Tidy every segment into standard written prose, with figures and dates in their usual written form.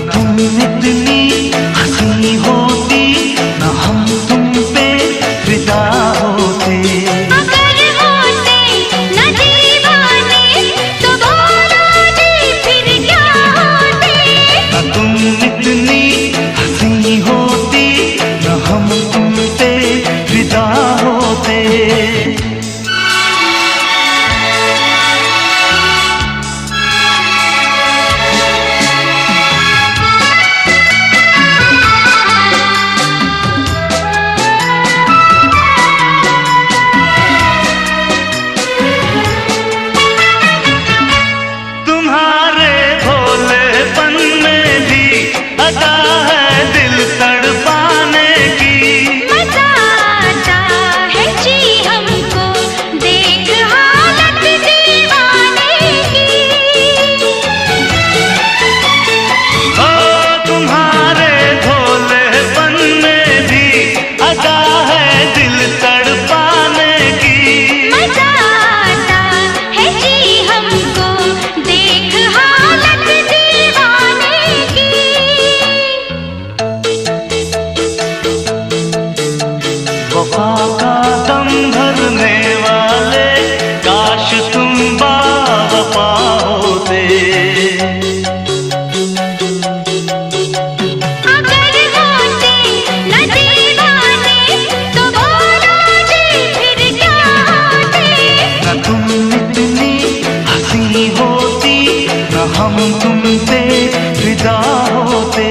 तुम इतनी हंसी होती, न हम तुम पे फिदा होते। अगर होते न दीवाने तो बोलो जी फिर क्या होते। न तुम इतनी हंसी होती, न हम तुम पे फिदा होते। वफा का दम भरने वाले काश तुम बावफा होते। अगर होते न दीवाने तो बोलो जी फिर क्या होते। न तुम इतनी हंसी होती, न हम तुम पे फिदा होते।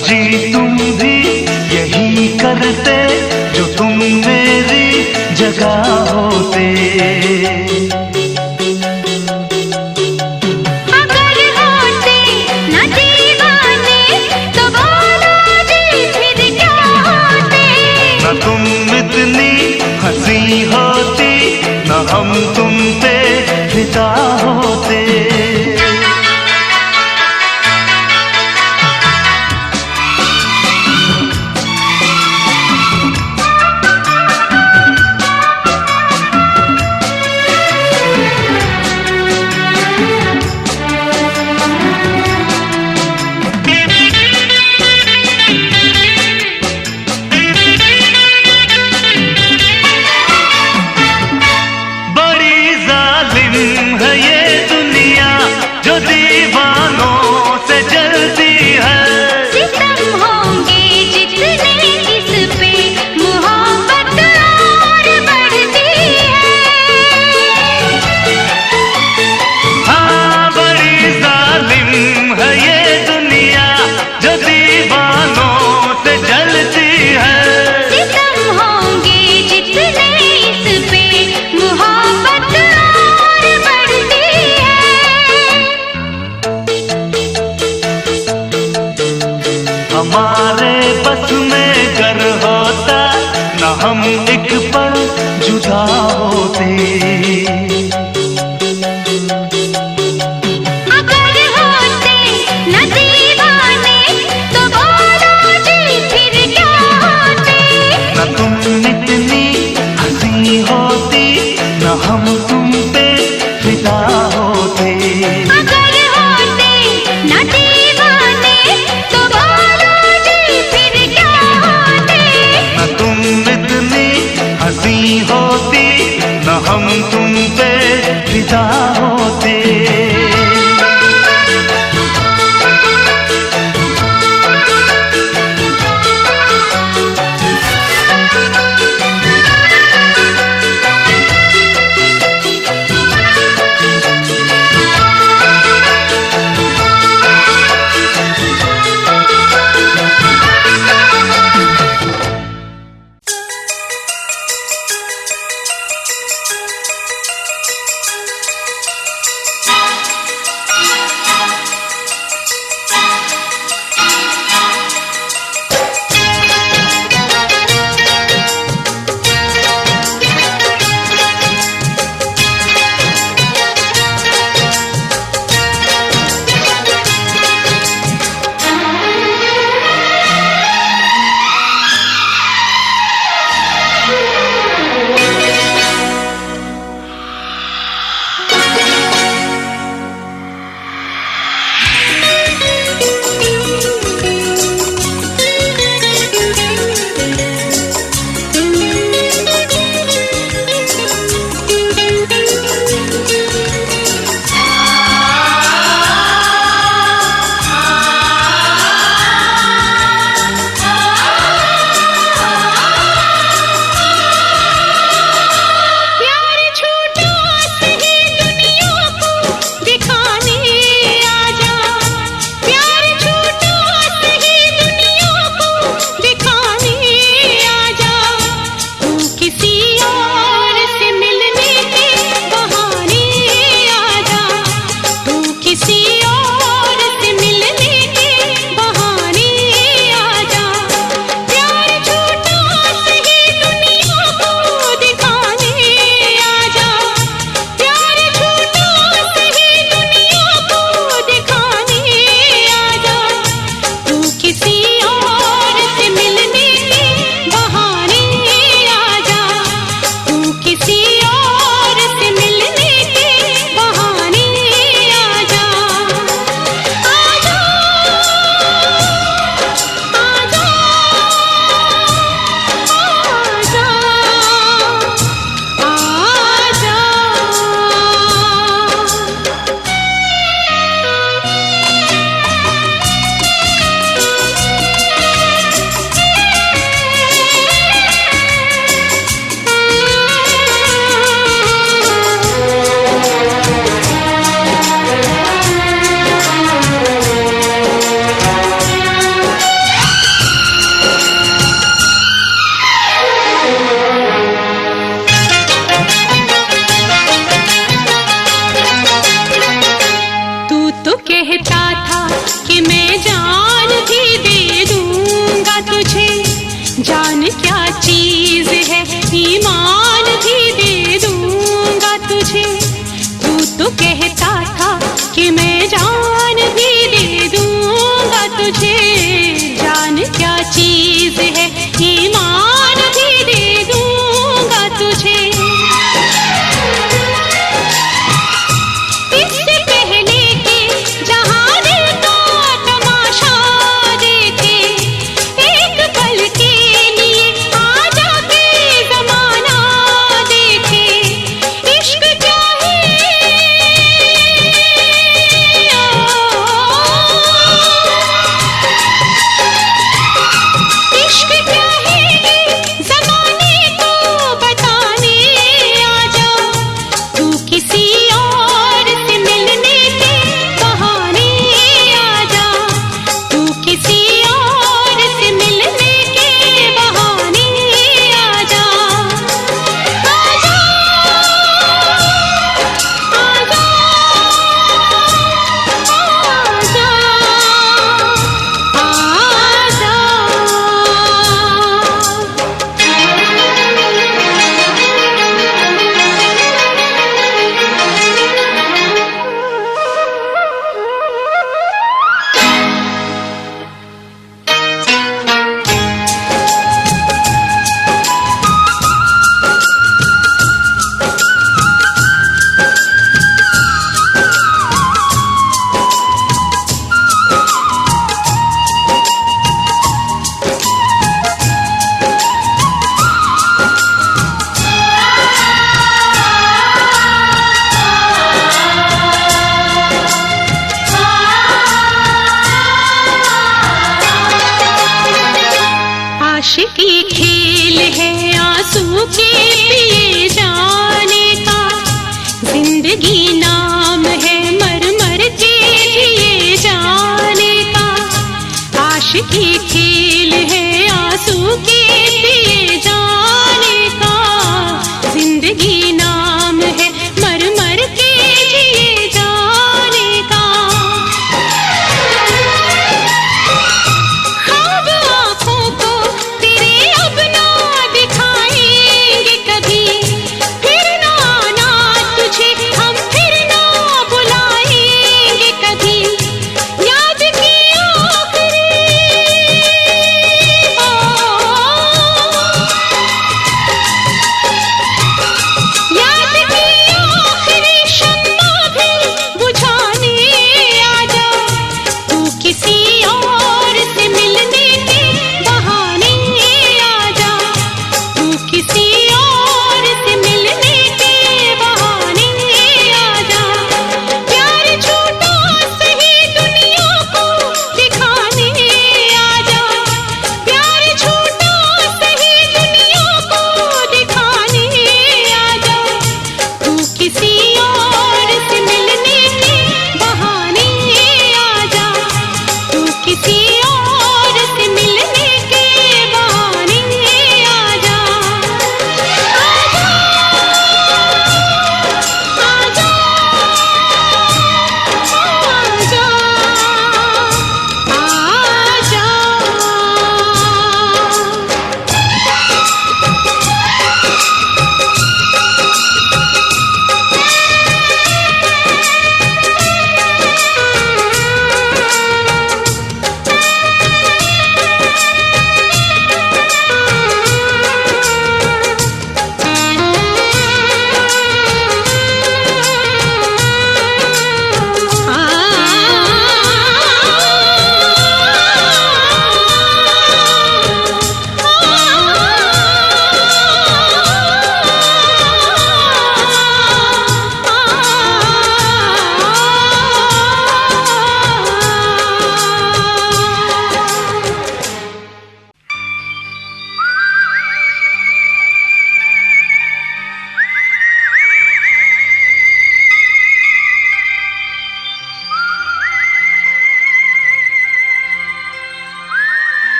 जी तुम भी यही करते जो तुम मेरी जगह होते। अगर होते न दीवाने तो बोलो जी फिर क्या होते। न तुम इतनी हंसी होती, न हम तुम पे फिदा होते। हमारे बस में गर होता, न हम एक पल जुदा होते। अगर होते न दीवाने तो बोलो जी फिर क्या होते। न तुम इतनी हंसी होती, न हम तुम पे फिदा होते। अगर होते न दीवाने तो बोलो जी फिर क्या होते। न तुम इतनी हंसी होती, न न हम तुम पे फिदा होते।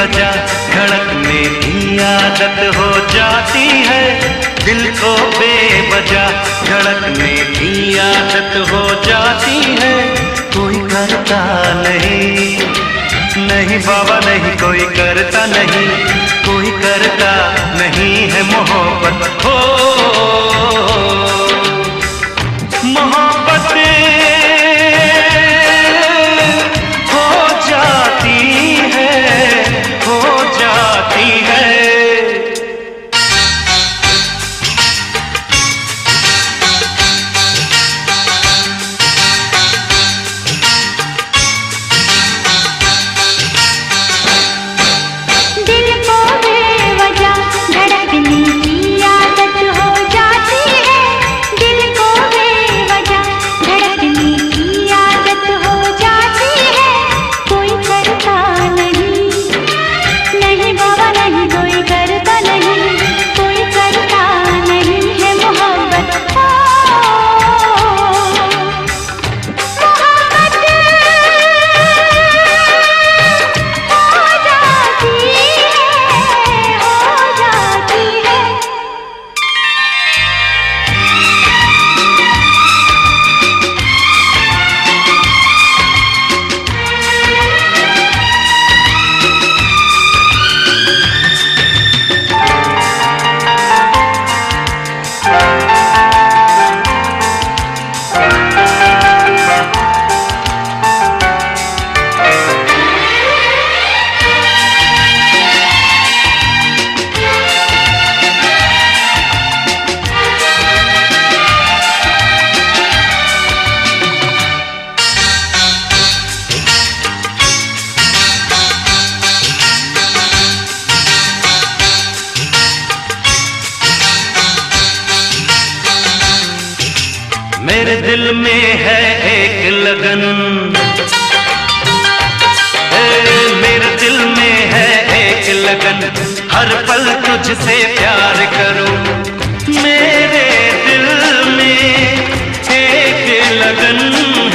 बेवजह धड़कने की आदत हो जाती है, दिल को बेवजह धड़कने की आदत हो जाती है। कोई करता नहीं, नहीं बाबा नहीं, कोई करता नहीं, कोई करता नहीं है मोहब्बत हो। मोहब्बत हो जाती है, हो जाती है। मेरे दिल में है एक लगन, मेरे दिल में है एक लगन, हर पल तुझसे प्यार करूं। मेरे दिल में एक लगन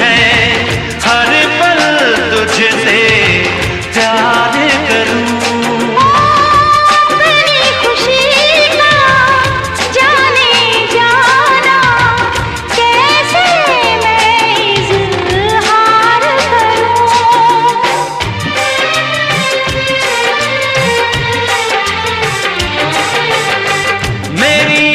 है, हर पल तुझसे प्यार करूं। मेरी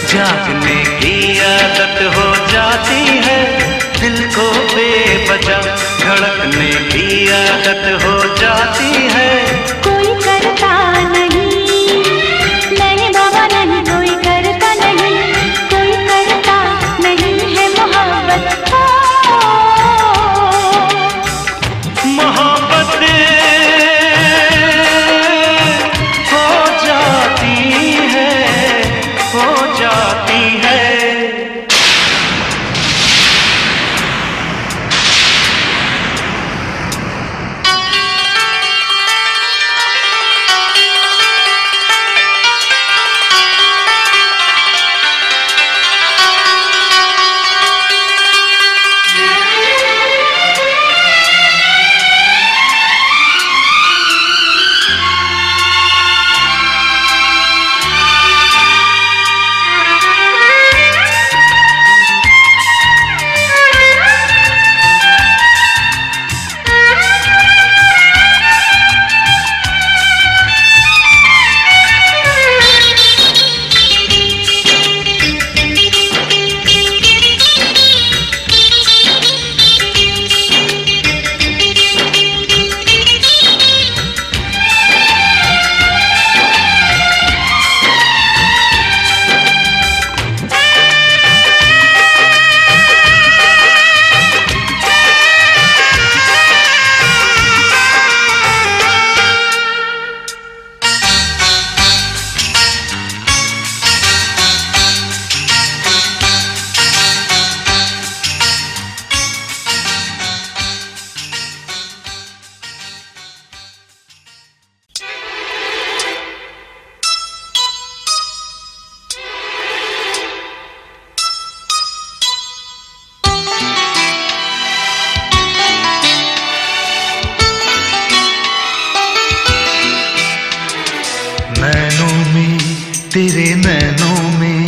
जागने की आदत हो जाती है, दिल को बेवजह धड़कने की आदत हो जाती है। कोई करता नहीं, नहीं बाबा नहीं, कोई करता नहीं, कोई करता नहीं है मोहब्बत। मोहब्बत हो जाती है, हो जाती है। तेरे नैनों में,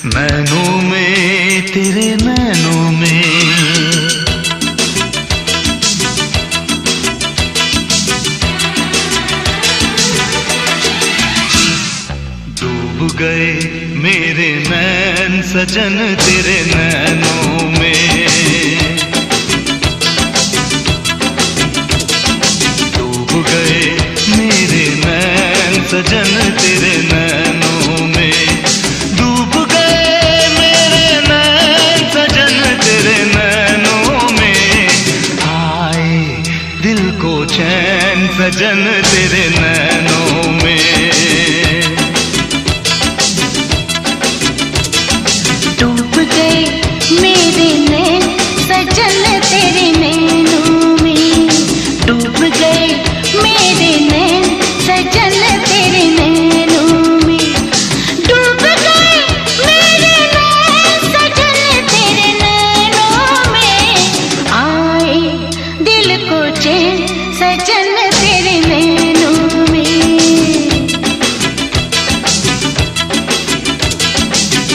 नैनों में, तेरे नैनों में डूब गए मेरे नैन सजन तेरे नैनों में। डूब गए मेरे नैन सजन तेरे नैनों में। डूब गए मेरे नैन सजन तेरे नैनों में। आए दिल को चैन सजन तेरे नैनों में। डूब गए मेरे नैन सजन तेरे नैनों में। डूब गए मेरे नैन सजन तेरे नैनों में। डूब गए मेरे नैन सजन तेरे नैनों में। आए दिल को चैन सजन तेरे नैनों में।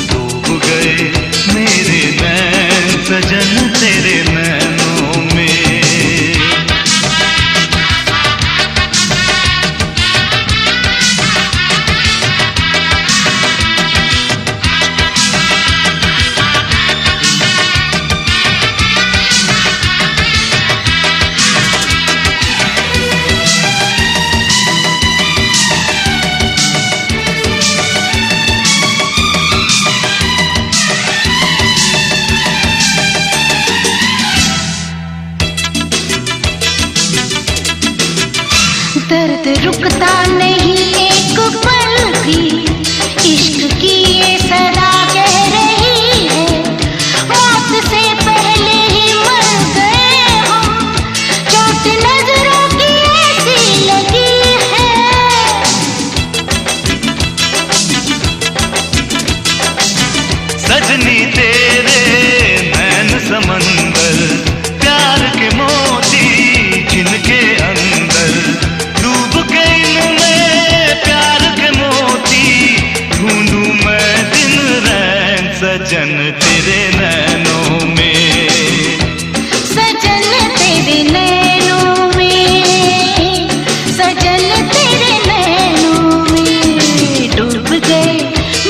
डूब गए मेरे नैन सजन तेरे नैनों में। दर्द रुकता नहीं एक पल भी, इश्क की ये सदा कह रही है। मौत से पहले ही मर गए हम, चोट नजरों की ऐसी लगी है। सजनी तेरे नैन समंदर, प्यार के मोती जिनके अंदर। डूब के इनमें प्यार के मोती, ढूंढूं मैं दिन रैन सजन तेरे नैनों में। सजन तेरे नैनों में, सजन तेरे नैनों में। डूब गए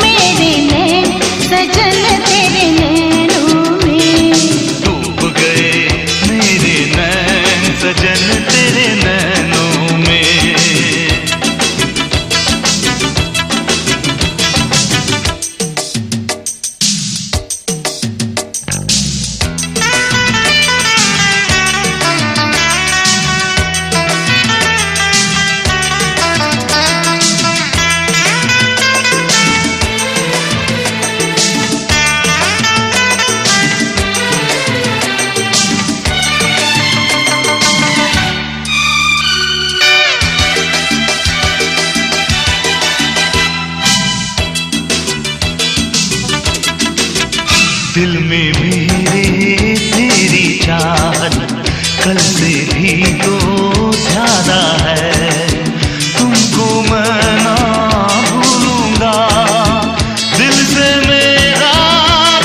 मेरे नैन दिल में मेरे तेरी चाहत कल से भी तो ज्यादा है। तुमको मैं ना भूलूंगा, दिल से मेरा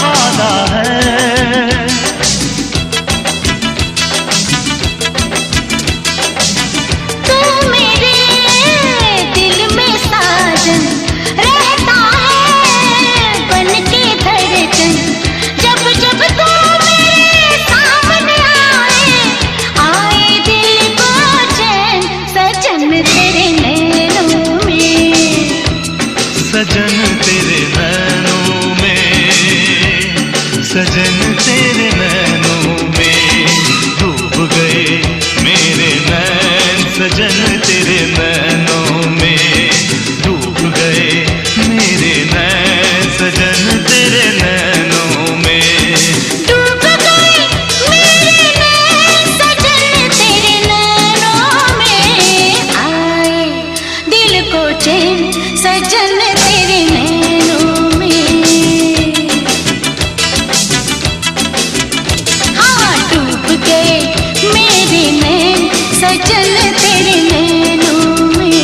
वादा है। तू मेरे दिल में साजन रहता है बन के धड़कन। जब जब तू मेरे सामने आए दिल को चैन। सजन तेरे नैनों में, सजन तेरे नैनों में, सजन तेरे नैनों में डूब गए मेरे नैन। सजन तेरे नैनों में डूब गए मेरे नैन। सजन तेरे नैनों में डूब गए मेरे नैन। सजन तेरे नैनों में आए दिल को चैन। सजन तेरे नैनों में, हाँ डूब गए मेरे नैन। सजन तेरे नैनों में।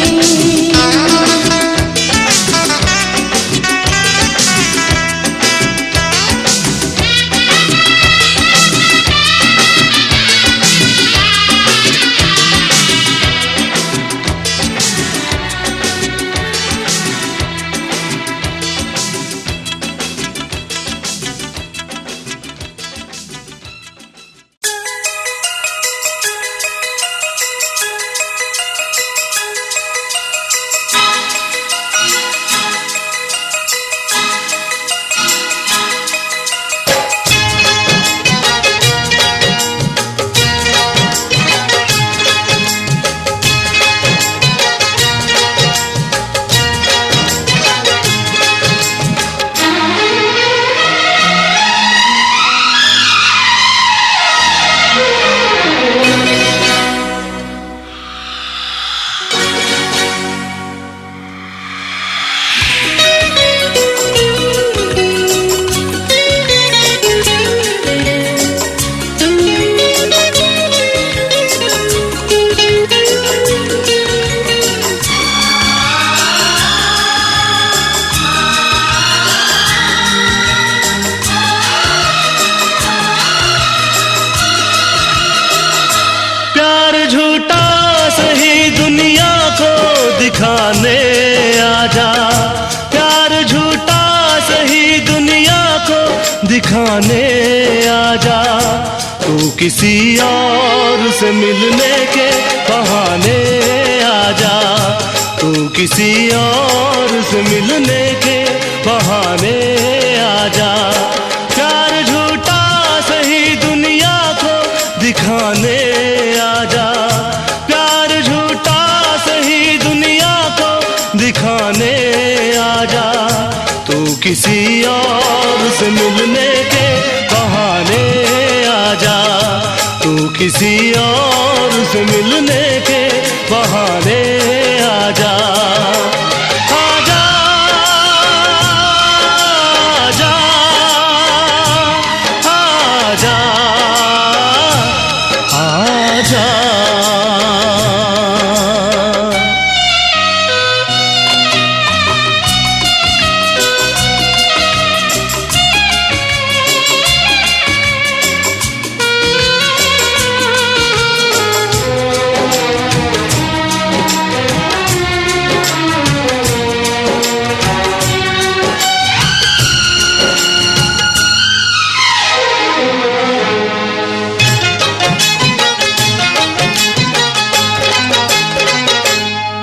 दिखाने आजा, प्यार झूठा सही दुनिया को दिखाने आजा। तू किसी और से मिलने के बहाने आजा, तू किसी और से मिलने के बहाने आजा। प्यार झूठा सही दुनिया को दिखाने आजा, प्यार झूठा सही दुनिया को दिखाने आजा। तू किसी और से मिलने के बहाने आजा, तू किसी और से मिलने के बहाने आजा। आजा आजा आजा आजा।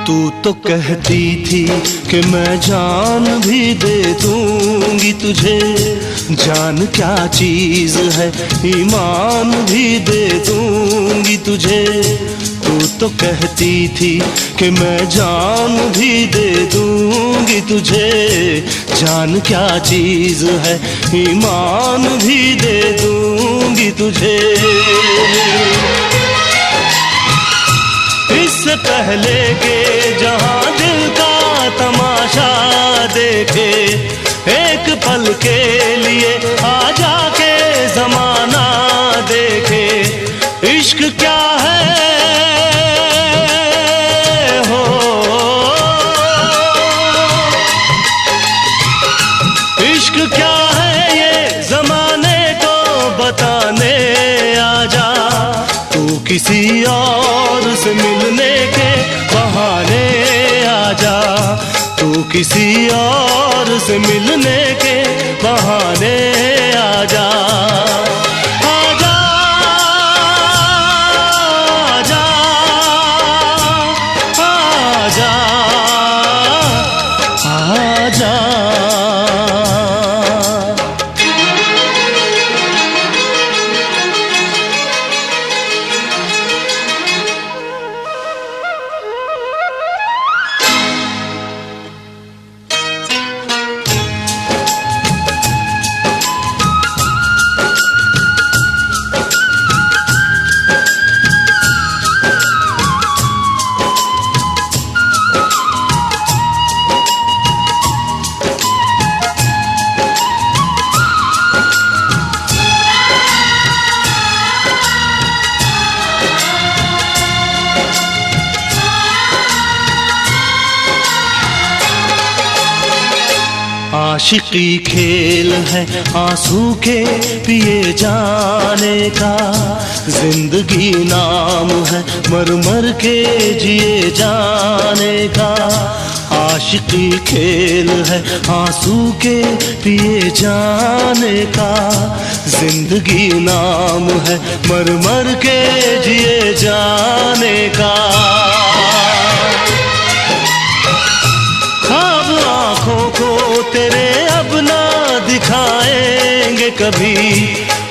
तू तो कहती थी कि मैं जान भी दे दूंगी तुझे, जान क्या चीज है ईमान भी दे दूंगी तुझे। तू तो कहती थी कि मैं जान भी दे दूंगी तुझे, जान क्या चीज है ईमान भी दे दूंगी तुझे। इससे पहले के जहां दिल का तमाशा देखे, एक पल के लिए आजा किसी और से मिलने के बहाने आजा, तू किसी और से मिलने के बहाने आजा। आजा आजा आजा आजा। आशिकी खेल है आंसू के पिए जाने का, जिंदगी नाम है मर मर के जिए जाने का। आशिकी खेल है आंसू के पिए जाने का, जिंदगी नाम है मर मर के जिए जाने का। ख्वाब आँखों को तेरे अब ना दिखाएंगे कभी,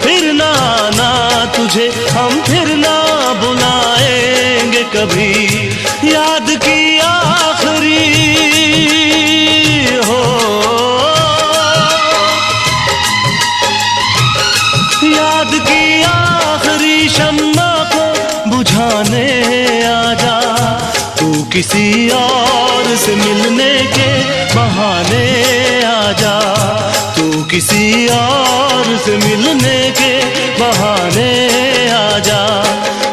फिर ना आना तुझे हम फिर ना बुलाएंगे कभी। याद की आखिरी हो, याद की आखिरी शम्मा को बुझाने आजा, तू किसी और से मिलने के बहाने आजा, तू किसी और से मिलने के बहाने आजा।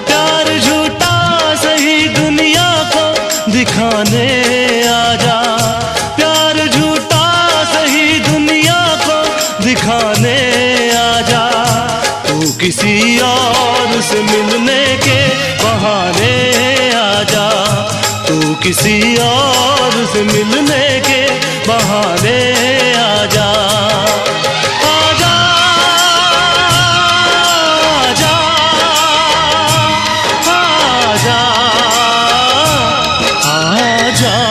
प्यार झूठा सही दुनिया को दिखाने आजा, प्यार झूठा सही दुनिया को दिखाने आजा, तू किसी और से मिलने के बहाने आजा, तू किसी और से मिलने के बहाने आजा। आजा आजा आजा आजा।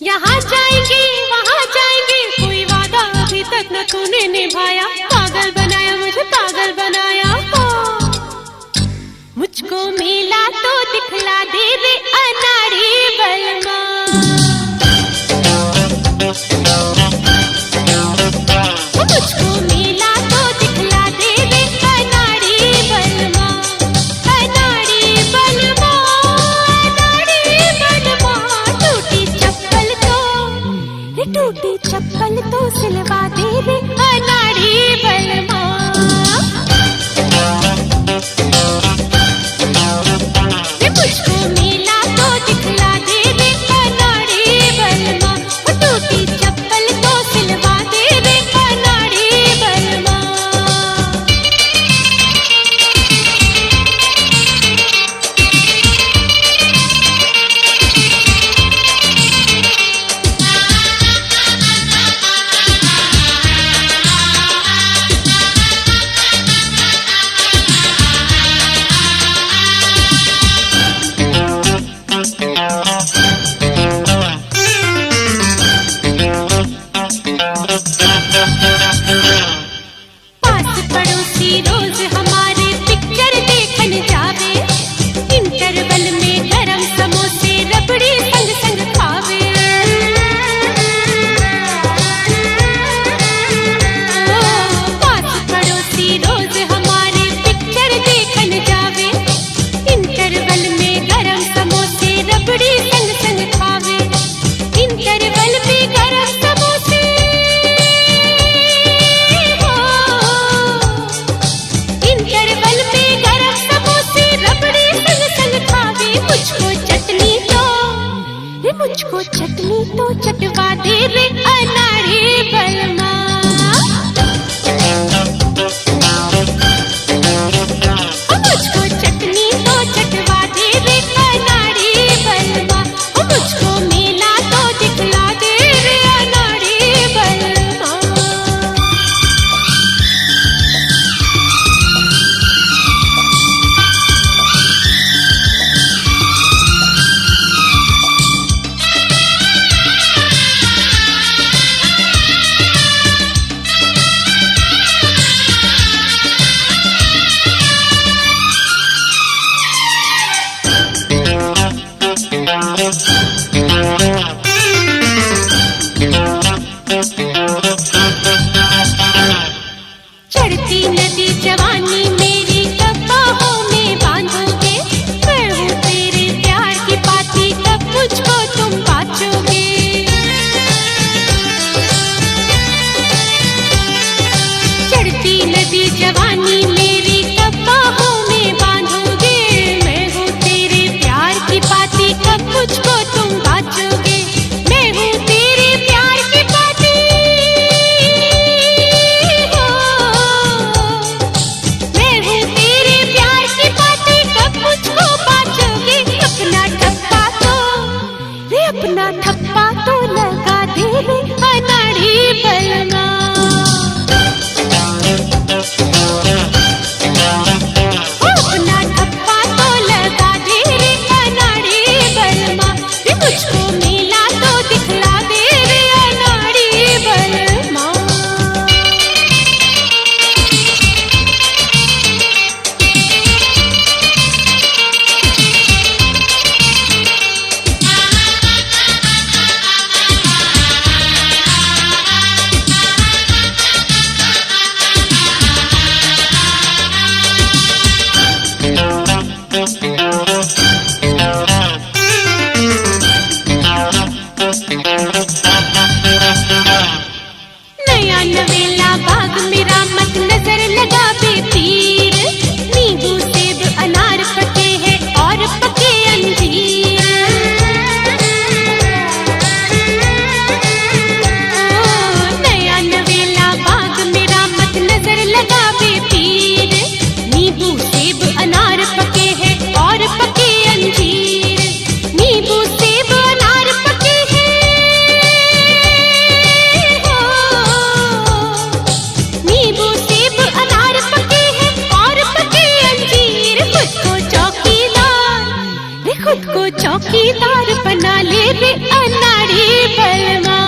यहाँ जाएंगे वहाँ जाएंगे, कोई वादा अभी तक न तूने निभाया। पागल बनाया मुझे पागल बनाया, मुझको मिला तो दिखला दे रे अनाड़ी बलमा। मुझको मिला तो दिखला दे रे अनाड़ी बलमा, अनाड़ी बलमा, अनाड़ी बलमा। टूटी चप्पल तो सिलवा दे रे अनाड़ी बलमा। मुझको मिला मुझको चटनी तो चटवा दे रे अनाड़ी बलमा। मुझको चटनी तो चटवा दे रे अनाड़ी बलमा। मुझको मेला तो दिखला दे रे अनाड़ी बलमा। चढ़ती नदी जवानी मेरी कब बाहों में बांधोगे। मैं हूँ तेरे प्यार की पाती कब मुझको तुम बाँचोगे। चढ़ती नदी जवानी मेरी कब बाहों में बांधोगे। मैं हूँ तेरे प्यार की पाती कब मुझको तुम बाँचोगे। मैं हूँ तेरे प्यार की पाती हो। मैं हूँ तेरे प्यार की पाती कब मुझको बाँचोगे। अपना ठप्पा तो लगा दे रे अनाड़ी बलमा। अपना ठप्पा तो लगा दे रे अनाड़ी बलमा। मुझको मेला तो दिखला दे रे अनाड़ी बलमा। नया नवेला बाग मेरा मत नजर लगा बे पीर। नींबू सेब अनार पके हैं और पके अंजीर। नया नवेला बाग मेरा मत नजर लगा बे पीर। नींबू सेब अनार पके हैं और पके अंजीर। नींबू सेब अनार पके हैं हो। नींबू सेब अनार पके हैं और पके अंजीर। खुद को चौकीदार बना ले रे अनाड़ी बलमा।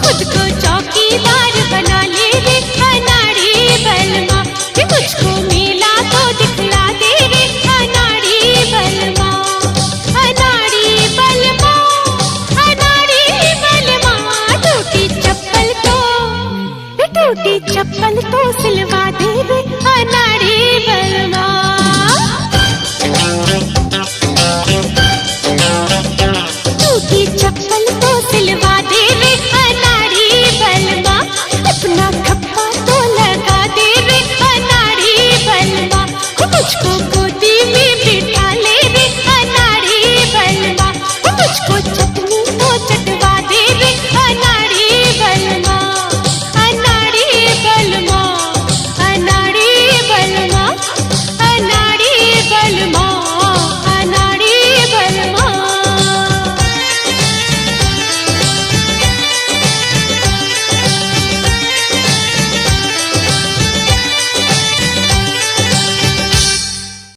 खुद को चौकीदार बना ले रे अनाड़ी बलमा। मुझको मेला तो दिखला दे रे अनाड़ी बलमा। अनाड़ी बलमा, अनाड़ी बलमा। टूटी चप्पल तो सिलवा दे रे अनाड़ी बलमा।